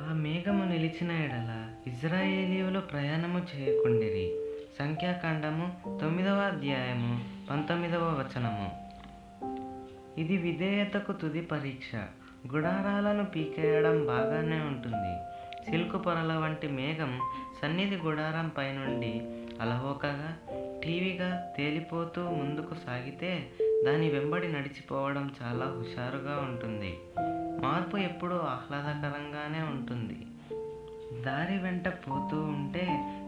ఆ మేఘము నిలిచిన ఎడల ఇజ్రాయేలీయులు ప్రయాణము చేయకుండిరి. సంఖ్యాకాండము 9వ అధ్యాయము 19వ వచనము. ఇది విధేయతకు తుది పరీక్ష. గుడారాలను పీకేయడం బాగానే ఉంటుంది. సిల్కు పొరల వంటి మేఘం సన్నిధి గుడారం పైనుండి అలవోకగా ఠీవిగా తేలిపోతూ ముందుకు సాగితే దాని వెంబడి నడిచిపోవడం చాలా హుషారుగా ఉంటుంది. మార్పు ఎప్పుడూ ఆహ్లాదకరంగానే ఉంటుంది. దారి వెంట పోతూ ఉంటే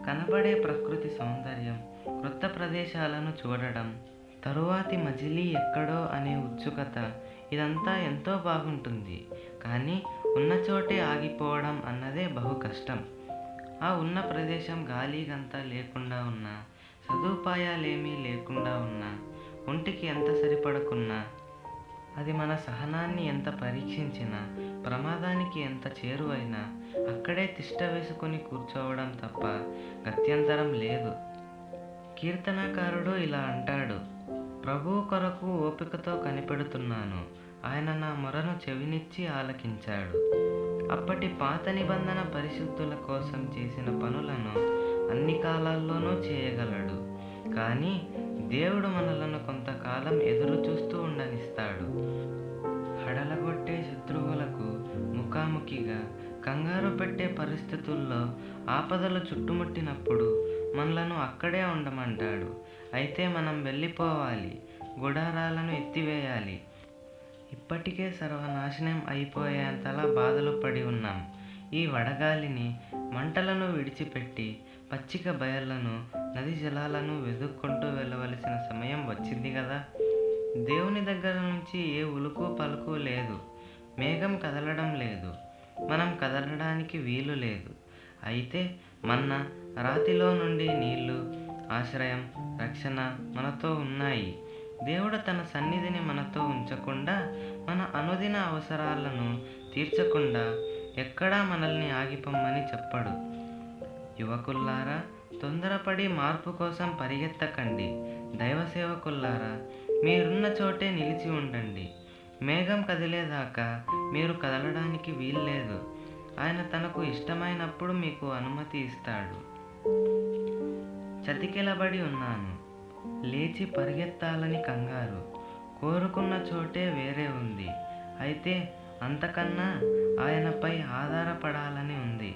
కనబడే ప్రకృతి సౌందర్యం, క్రొత్త ప్రదేశాలను చూడడం, తరువాతి మజిలీ ఎక్కడో అనే ఉత్సుకత, ఇదంతా ఎంతో బాగుంటుంది. కానీ ఉన్న చోటే ఆగిపోవడం అన్నదే బహు కష్టం. ఆ ఉన్న ప్రదేశం గాలి గంతా లేకుండా ఉన్నా, సదుపాయాలేమీ లేకుండా ఉన్నా, ఒంటికి ఎంత సరిపడకున్నా, అది మన సహనాన్ని ఎంత పరీక్షించినా, ప్రమాదానికి ఎంత చేరువైనా అక్కడే తిష్ట వేసుకొని కూర్చోవడం తప్ప గత్యంతరం లేదు. కీర్తనాకారుడు ఇలా అంటాడు: ప్రభువు కొరకు ఓపికతో కనిపెడుతున్నాను, ఆయన నా మొరను చెవినిచ్చి ఆలకించాడు. అప్పటి పాత నిబంధన పరిశుద్ధుల కోసం చేసిన పనులను అన్ని కాలాల్లోనూ చేయగలడు. కానీ దేవుడు మనలను కొంతకాలం ఎదురు చూస్తూ ఉండనిస్తాడు. హడలగొట్టే శత్రువులకు ముఖాముఖిగా, కంగారు పెట్టే పరిస్థితుల్లో, ఆపదలు చుట్టుముట్టినప్పుడు మనలను అక్కడే ఉండమంటాడు. అయితే మనం వెళ్ళిపోవాలి, గుడారాలను ఎత్తివేయాలి. ఇప్పటికే సర్వనాశనం అయిపోయేంతలా బాధలు పడి ఉన్నాం. ఈ వడగాలిని, మంటలను విడిచిపెట్టి పచ్చిక బయళ్లను, నది జలాలను వెతుక్కుంటూ వెళ్ళవలసిన సమయం వచ్చింది కదా. దేవుని దగ్గర నుంచి ఏ ఉలుకు పలుకు లేదు. మేఘం కదలడం లేదు, మనం కదలడానికి వీలు లేదు. అయితే మన్నా, రాతిలో నుండి నీళ్లు, ఆశ్రయం, రక్షణ మనతో ఉన్నాయి. దేవుడు తన సన్నిధిని మనతో ఉంచకుండా, మన అనుదిన అవసరాలను తీర్చకుండా ఎక్కడా మనల్ని ఆగిపోమ్మని చెప్పడు. యువకుల్లారా, తొందరపడి మార్పు కోసం పరిగెత్తకండి. దైవ సేవకుల్లారా, మీరున్న చోటే నిలిచి ఉండండి. మేఘం కదిలేదాకా మీరు కదలడానికి వీల్లేదు. ఆయన తనకు ఇష్టమైనప్పుడు మీకు అనుమతి ఇస్తాడు. చతికిలబడి ఉన్నాను, లేచి పరిగెత్తాలని కంగారు, కోరుకున్న చోటే వేరే ఉంది. అయితే అంతకన్నా ఆయనపై ఆధారపడాలని ఉంది.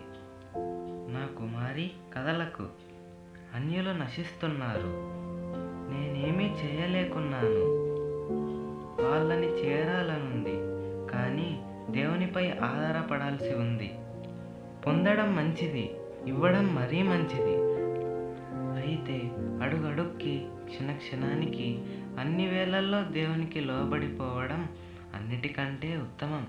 నా కుమారి, కదలకు, అన్యులు నశిస్తున్నారు, నేనేమీ చేయలేకున్నాను. వాళ్ళని చేరాలనుంది, కానీ దేవునిపై ఆధారపడాల్సి ఉంది. పొందడం మంచిది, ఇవ్వడం మరీ మంచిది. అయితే అడుగడుక్కి, క్షణక్షణానికి, అన్ని వేళల్లో దేవునికి లోబడిపోవడం అన్నిటికంటే ఉత్తమం.